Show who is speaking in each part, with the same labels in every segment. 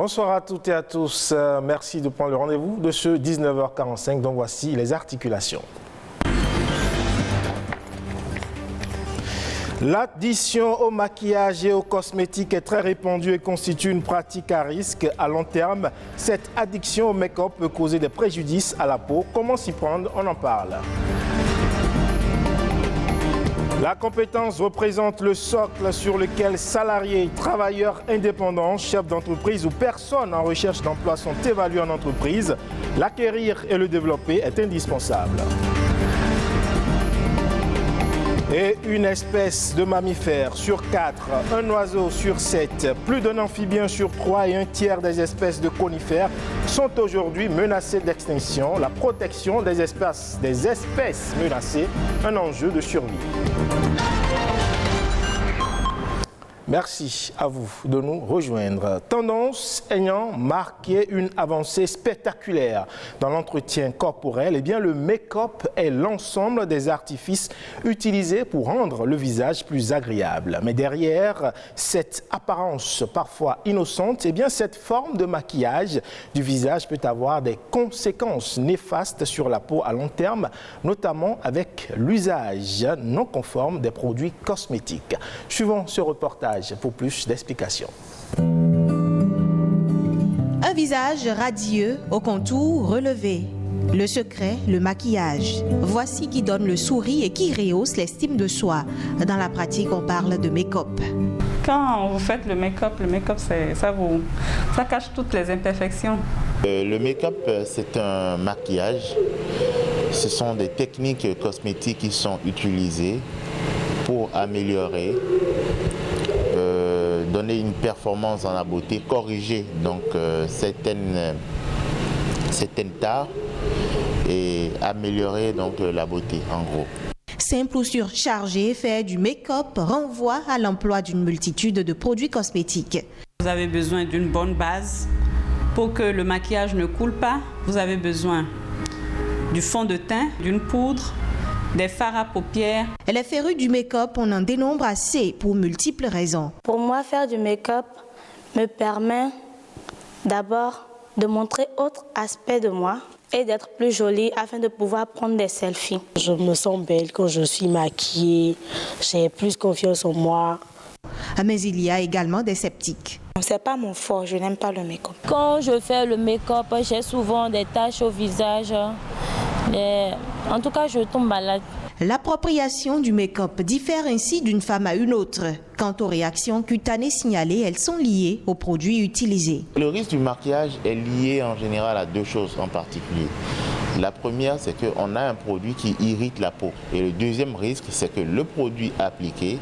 Speaker 1: Bonsoir à toutes et à tous. Merci de prendre le rendez-vous de ce 19h45. Donc voici les articulations. L'addiction au maquillage et aux cosmétiques est très répandue et constitue une pratique à risque à long terme. Cette addiction au make-up peut causer des préjudices à la peau. Comment s'y prendre? On en parle. La compétence représente le socle sur lequel salariés, travailleurs indépendants, chefs d'entreprise ou personnes en recherche d'emploi sont évalués en entreprise. L'acquérir et le développer est indispensable. Et une espèce de mammifère sur 4, un oiseau sur 7, plus d'un amphibien sur 3 et un tiers des espèces de conifères sont aujourd'hui menacées d'extinction. La protection des espèces menacées, un enjeu de survie. Merci à vous de nous rejoindre. Tendance ayant marqué une avancée spectaculaire dans l'entretien corporel, eh bien le make-up est l'ensemble des artifices utilisés pour rendre le visage plus agréable. Mais derrière cette apparence parfois innocente, eh bien cette forme de maquillage du visage peut avoir des conséquences néfastes sur la peau à long terme, notamment avec l'usage non conforme des produits cosmétiques. Suivons ce reportage pour plus d'explications.
Speaker 2: Un visage radieux, au contour relevé. Le secret, le maquillage. Voici qui donne le sourire et qui rehausse l'estime de soi. Dans la pratique, on parle de make-up.
Speaker 3: Quand vous faites le make-up, ça cache toutes les imperfections.
Speaker 4: Le make-up, c'est un maquillage. Ce sont des techniques cosmétiques qui sont utilisées pour améliorer, donner une performance dans la beauté, corriger donc certaines tares et améliorer donc la beauté en gros.
Speaker 2: Simple ou surchargé, faire du make-up renvoie à l'emploi d'une multitude de produits cosmétiques.
Speaker 3: Vous avez besoin d'une bonne base pour que le maquillage ne coule pas. Vous avez besoin du fond de teint, d'une poudre, des fards à paupières.
Speaker 2: Les férus du make-up, on en dénombre assez pour multiples raisons.
Speaker 5: Pour moi, faire du make-up me permet d'abord de montrer autre aspect de moi et d'être plus jolie afin de pouvoir prendre des selfies.
Speaker 6: Je me sens belle quand je suis maquillée, j'ai plus confiance en moi.
Speaker 2: Mais il y a également des sceptiques.
Speaker 5: C'est pas mon fort, je n'aime pas le make-up.
Speaker 7: Quand je fais le make-up, j'ai souvent des taches au visage. En tout cas, je tombe malade.
Speaker 2: L'appropriation du make-up diffère ainsi d'une femme à une autre. Quant aux réactions cutanées signalées, elles sont liées aux produits utilisés.
Speaker 4: Le risque du maquillage est lié en général à deux choses en particulier. La première, c'est qu'on a un produit qui irrite la peau. Et le deuxième risque, c'est que le produit appliqué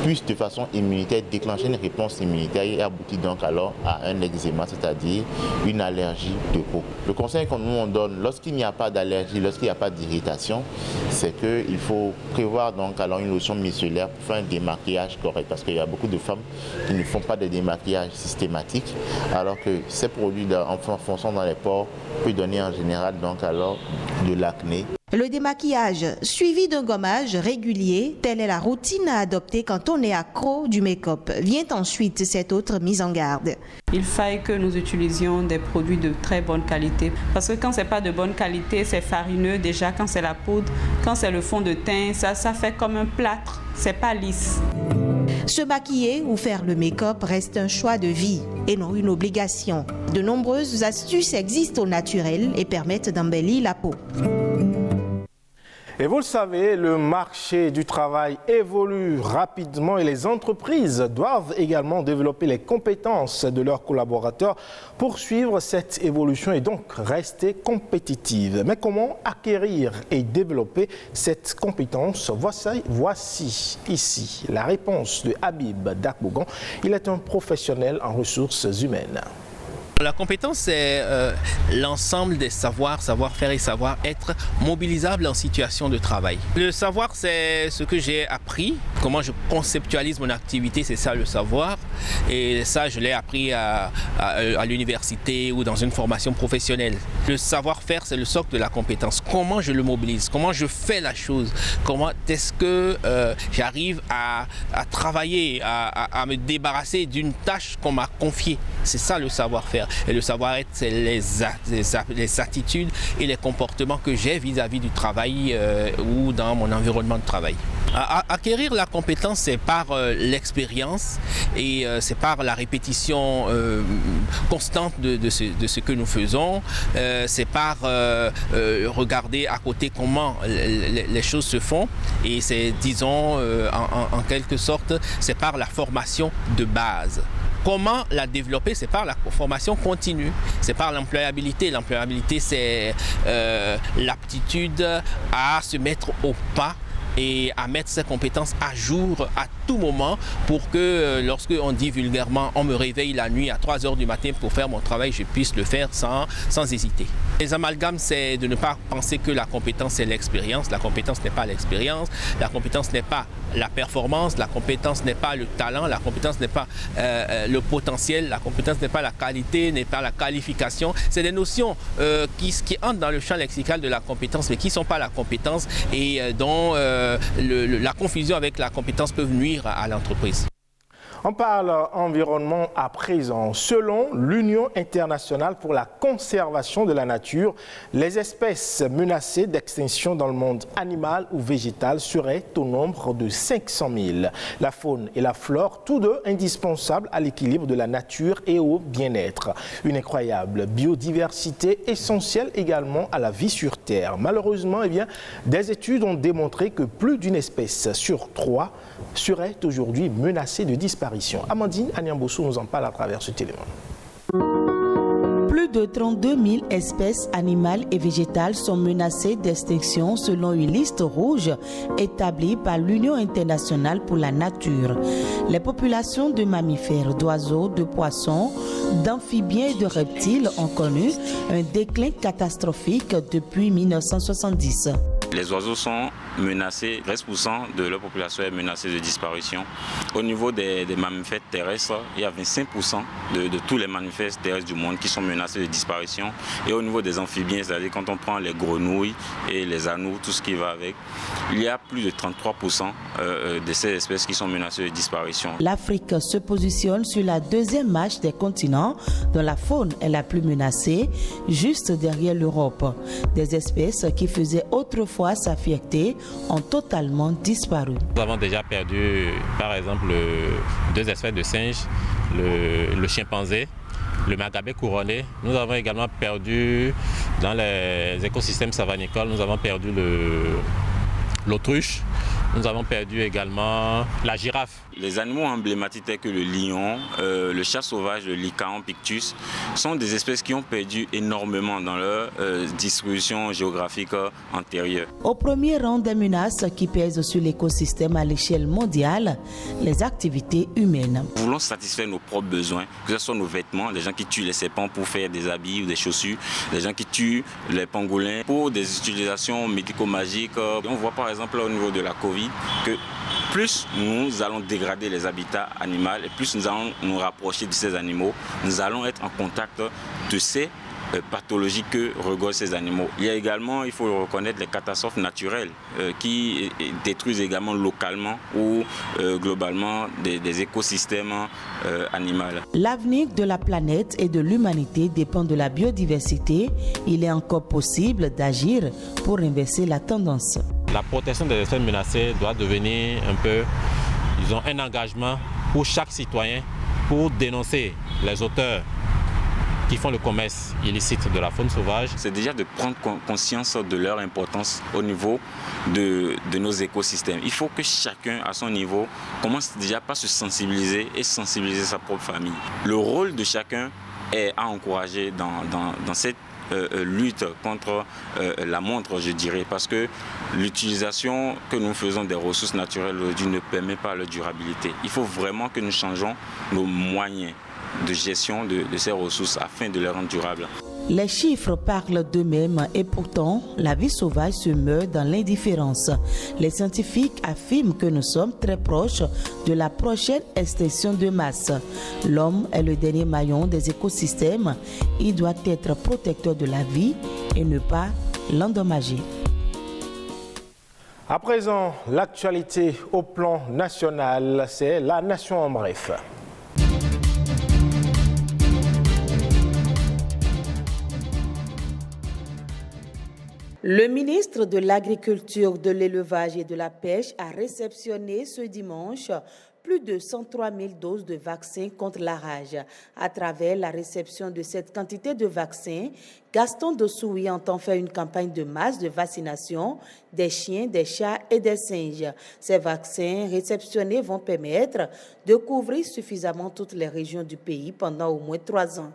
Speaker 4: puisse de façon immunitaire déclencher une réponse immunitaire et aboutir donc alors à un eczéma, c'est-à-dire une allergie de peau. Le conseil que nous on donne lorsqu'il n'y a pas d'allergie, lorsqu'il n'y a pas d'irritation, c'est qu'il faut prévoir donc alors une lotion micellaire pour faire un démaquillage correct. Parce qu'il y a beaucoup de femmes qui ne font pas de démaquillage systématique, alors que ces produits en fonçant dans les pores peut donner en général donc alors de l'acné.
Speaker 2: Le démaquillage suivi d'un gommage régulier, telle est la routine à adopter quand on est accro du make-up. Vient ensuite cette autre mise en garde.
Speaker 3: Il faille que nous utilisions des produits de très bonne qualité. Parce que quand c'est pas de bonne qualité, c'est farineux déjà. Quand c'est la poudre, quand c'est le fond de teint, ça fait comme un plâtre. C'est pas lisse.
Speaker 2: Se maquiller ou faire le make-up reste un choix de vie et non une obligation. De nombreuses astuces existent au naturel et permettent d'embellir la peau.
Speaker 1: Et vous le savez, le marché du travail évolue rapidement et les entreprises doivent également développer les compétences de leurs collaborateurs pour suivre cette évolution et donc rester compétitives. Mais comment acquérir et développer cette compétence? Voici ici la réponse de Habib Dakbougan. Il est un professionnel en ressources humaines.
Speaker 8: La compétence, c'est l'ensemble des savoir-faire et savoir-être mobilisables en situation de travail. Le savoir, c'est ce que j'ai appris Comment je conceptualise mon activité, c'est ça le savoir. Et ça, je l'ai appris à l'université ou dans une formation professionnelle. Le savoir-faire, c'est le socle de la compétence. Comment je le mobilise? Comment je fais la chose? Comment est-ce que j'arrive à travailler, à me débarrasser d'une tâche qu'on m'a confiée? C'est ça le savoir-faire. Et le savoir-être, c'est les attitudes et les comportements que j'ai vis-à-vis du travail ou dans mon environnement de travail. Acquérir la compétence, c'est par l'expérience et c'est par la répétition constante de ce que nous faisons. C'est par regarder à côté comment les choses se font et c'est, disons, en quelque sorte, c'est par la formation de base. Comment la développer? C'est par la formation continue, c'est par l'employabilité. L'employabilité, c'est l'aptitude à se mettre au pas et à mettre ses compétences à jour à tout moment pour que lorsque on dit vulgairement on me réveille la nuit à 3 heures du matin pour faire mon travail, je puisse le faire sans hésiter. Les amalgames, c'est de ne pas penser que la compétence c'est l'expérience. La compétence n'est pas l'expérience, la compétence n'est pas la performance, la compétence n'est pas le talent, la compétence n'est pas le potentiel, la compétence n'est pas la qualité, n'est pas la qualification. C'est des notions qui entrent dans le champ lexical de la compétence mais qui ne sont pas la compétence et dont la confusion avec la compétence peut nuire à l'entreprise.
Speaker 1: On parle environnement à présent. Selon l'Union internationale pour la conservation de la nature, les espèces menacées d'extinction dans le monde animal ou végétal seraient au nombre de 500 000. La faune et la flore, tous deux indispensables à l'équilibre de la nature et au bien-être. Une incroyable biodiversité essentielle également à la vie sur Terre. Malheureusement, des études ont démontré que plus d'une espèce sur 3 serait aujourd'hui menacée de disparition. Amandine Anyambossou nous en parle à travers cet élément.
Speaker 9: Plus de 32 000 espèces animales et végétales sont menacées d'extinction selon une liste rouge établie par l'Union internationale pour la nature. Les populations de mammifères, d'oiseaux, de poissons, d'amphibiens et de reptiles ont connu un déclin catastrophique depuis 1970.
Speaker 10: Les oiseaux sont menacés, 13% de leur population est menacée de disparition. Au niveau des mammifères terrestres, il y a 25% de tous les mammifères terrestres du monde qui sont menacés de disparition. Et au niveau des amphibiens, c'est-à-dire quand on prend les grenouilles et les anours, tout ce qui va avec, il y a plus de 33% de ces espèces qui sont menacées de disparition.
Speaker 9: L'Afrique se positionne sur la deuxième marche des continents dont la faune est la plus menacée, juste derrière l'Europe. Des espèces qui faisaient autrefois sa fierté ont totalement disparu.
Speaker 11: Nous avons déjà perdu, par exemple, 2 espèces de singes, le chimpanzé, le magabé couronné. Nous avons également perdu, dans les écosystèmes savanicoles, nous avons perdu l'autruche. Nous avons perdu également la girafe.
Speaker 10: Les animaux emblématiques tels que le lion, le chat sauvage, le lycaon pictus, sont des espèces qui ont perdu énormément dans leur distribution géographique antérieure.
Speaker 9: Au premier rang des menaces qui pèsent sur l'écosystème à l'échelle mondiale, les activités humaines.
Speaker 10: Nous voulons satisfaire nos propres besoins, que ce soit nos vêtements, des gens qui tuent les serpents pour faire des habits ou des chaussures, des gens qui tuent les pangolins pour des utilisations médico-magiques. On voit par exemple au niveau de la Covid que plus nous allons dégrader les habitats animaux et plus nous allons nous rapprocher de ces animaux, nous allons être en contact de ces pathologies que regorgent ces animaux. Il y a également, il faut le reconnaître, les catastrophes naturelles qui détruisent également localement ou globalement des écosystèmes animaux.
Speaker 9: L'avenir de la planète et de l'humanité dépend de la biodiversité. Il est encore possible d'agir pour inverser la tendance.
Speaker 11: La protection des espèces menacées doit devenir un peu, disons, un engagement pour chaque citoyen pour dénoncer les auteurs qui font le commerce illicite de la faune sauvage.
Speaker 10: C'est déjà de prendre conscience de leur importance au niveau de nos écosystèmes. Il faut que chacun, à son niveau, commence déjà par se sensibiliser et sensibiliser sa propre famille. Le rôle de chacun est à encourager dans cette lutte contre la montre, je dirais, parce que l'utilisation que nous faisons des ressources naturelles aujourd'hui ne permet pas leur durabilité. Il faut vraiment que nous changeons nos moyens de gestion de ces ressources afin de les rendre durables.
Speaker 9: Les chiffres parlent d'eux-mêmes et pourtant, la vie sauvage se meurt dans l'indifférence. Les scientifiques affirment que nous sommes très proches de la prochaine extinction de masse. L'homme est le dernier maillon des écosystèmes. Il doit être protecteur de la vie et ne pas l'endommager.
Speaker 1: À présent, l'actualité au plan national, c'est la nation en bref.
Speaker 9: Le ministre de l'Agriculture, de l'Élevage et de la Pêche a réceptionné ce dimanche plus de 103 000 doses de vaccins contre la rage. À travers la réception de cette quantité de vaccins, Gaston Dossoui entend faire une campagne de masse de vaccination des chiens, des chats et des singes. Ces vaccins réceptionnés vont permettre de couvrir suffisamment toutes les régions du pays pendant au moins 3 ans.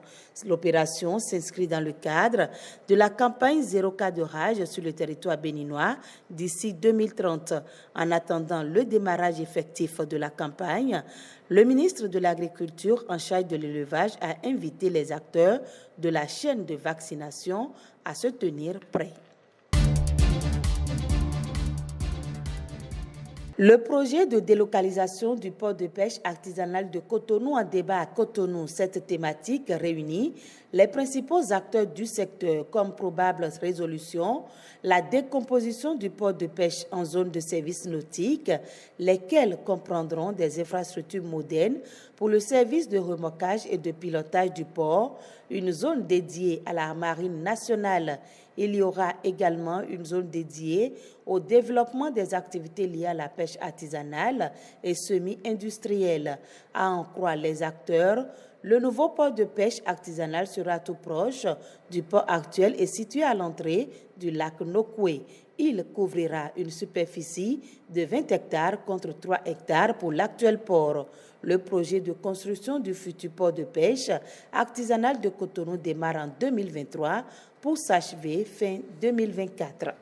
Speaker 9: L'opération s'inscrit dans le cadre de la campagne Zéro cas de rage sur le territoire béninois d'ici 2030. En attendant le démarrage effectif de la campagne, le ministre de l'Agriculture en charge de l'élevage a invité les acteurs de la chaîne de vaccination à se tenir prêts. Le projet de délocalisation du port de pêche artisanal de Cotonou en débat à Cotonou. Cette thématique réunit les principaux acteurs du secteur comme probable résolution, la décomposition du port de pêche en zone de service nautique, lesquelles comprendront des infrastructures modernes pour le service de remorquage et de pilotage du port, une zone dédiée à la marine nationale. Il y aura également une zone dédiée au développement des activités liées à la pêche artisanale et semi-industrielle. À en croire les acteurs, le nouveau port de pêche artisanal sera tout proche du port actuel et situé à l'entrée du lac Nokwe. Il couvrira une superficie de 20 hectares contre 3 hectares pour l'actuel port. Le projet de construction du futur port de pêche artisanal de Cotonou démarre en 2023 pour s'achever fin 2024.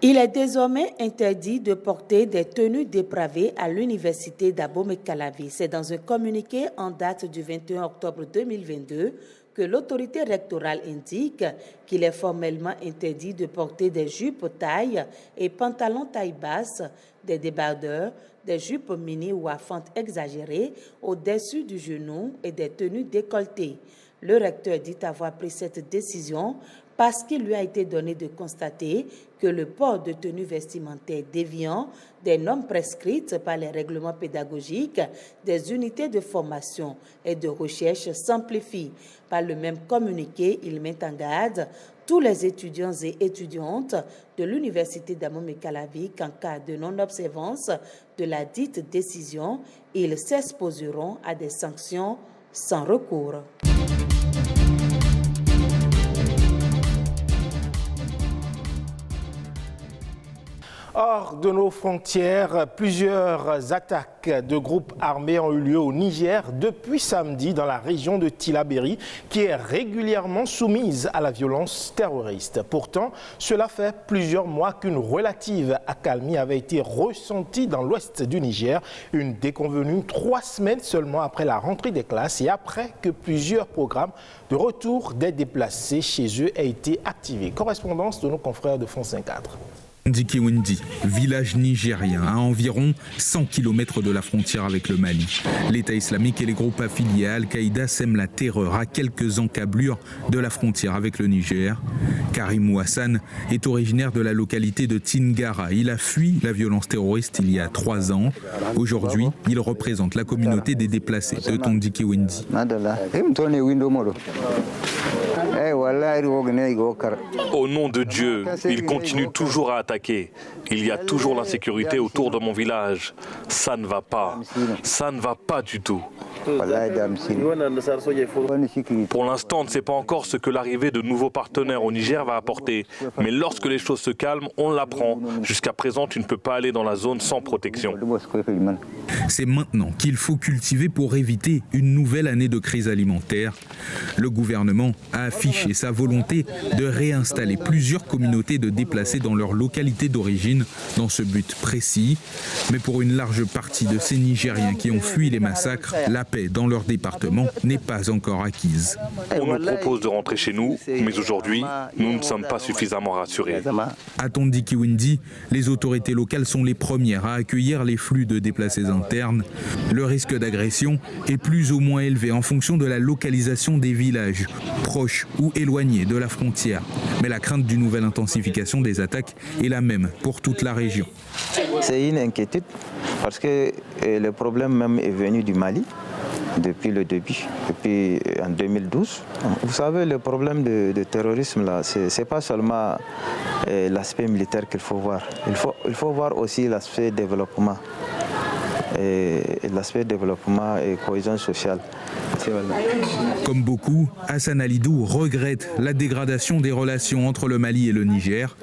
Speaker 9: Il est désormais interdit de porter des tenues dépravées à l'université d'Abomey-Calavi. C'est dans un communiqué en date du 21 octobre 2022 que l'autorité rectorale indique qu'il est formellement interdit de porter des jupes taille et pantalons taille basse, des débardeurs, des jupes mini ou à fente exagérée au-dessus du genou et des tenues décolletées. Le recteur dit avoir pris cette décision parce qu'il lui a été donné de constater que le port de tenues vestimentaires déviant des normes prescrites par les règlements pédagogiques des unités de formation et de recherche s'amplifie. Par le même communiqué, il met en garde tous les étudiants et étudiantes de l'université d'Abomey-Calavi qu'en cas de non-observance de la dite décision, ils s'exposeront à des sanctions sans recours.
Speaker 1: Hors de nos frontières, plusieurs attaques de groupes armés ont eu lieu au Niger depuis samedi dans la région de Tillabéri, qui est régulièrement soumise à la violence terroriste. Pourtant, cela fait plusieurs mois qu'une relative accalmie avait été ressentie dans l'ouest du Niger, une déconvenue 3 semaines seulement après la rentrée des classes et après que plusieurs programmes de retour des déplacés chez eux aient été activés. Correspondance de nos confrères de France 24.
Speaker 12: Ndikiwendi, village nigérien à environ 100 km de la frontière avec le Mali. L'État islamique et les groupes affiliés à Al-Qaïda sèment la terreur à quelques encablures de la frontière avec le Niger. Karim Hassan est originaire de la localité de Tingara. Il a fui la violence terroriste il y a 3 ans. Aujourd'hui, il représente la communauté des déplacés de Tondikiwendi.
Speaker 13: Au nom de Dieu, ils continuent toujours à attaquer. Il y a toujours l'insécurité autour de mon village. Ça ne va pas. Ça ne va pas du tout. Pour l'instant, on ne sait pas encore ce que l'arrivée de nouveaux partenaires au Niger va apporter. Mais lorsque les choses se calment, on l'apprend. Jusqu'à présent, tu ne peux pas aller dans la zone sans protection.
Speaker 12: C'est maintenant qu'il faut cultiver pour éviter une nouvelle année de crise alimentaire. Le gouvernement a affiché sa volonté de réinstaller plusieurs communautés de déplacés dans leur localité d'origine dans ce but précis. Mais pour une large partie de ces Nigériens qui ont fui les massacres, l'appel paix dans leur département n'est pas encore acquise.
Speaker 13: On nous propose de rentrer chez nous, mais aujourd'hui, nous ne sommes pas suffisamment rassurés.
Speaker 12: À Tondikiwindi, les autorités locales sont les premières à accueillir les flux de déplacés internes. Le risque d'agression est plus ou moins élevé en fonction de la localisation des villages, proches ou éloignés de la frontière. Mais la crainte d'une nouvelle intensification des attaques est la même pour toute la région.
Speaker 14: C'est une inquiétude parce que le problème même est venu du Mali depuis le début, depuis en 2012. Vous savez, le problème de terrorisme, là, c'est pas seulement l'aspect militaire qu'il faut voir. Il faut voir aussi l'aspect développement. L'aspect développement et cohésion sociale.
Speaker 12: Comme beaucoup, Hassan Alidou regrette la dégradation des relations entre le Mali et le Niger.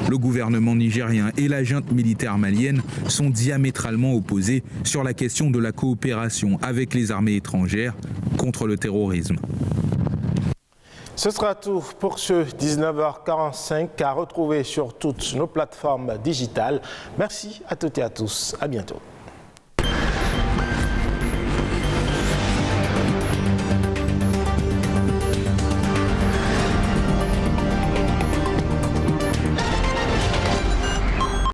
Speaker 12: Le gouvernement nigérien et la junte militaire malienne sont diamétralement opposés sur la question de la coopération avec les armées étrangères contre le terrorisme.
Speaker 1: Ce sera tout pour ce 19h45 à retrouver sur toutes nos plateformes digitales. Merci à toutes et à tous. À bientôt.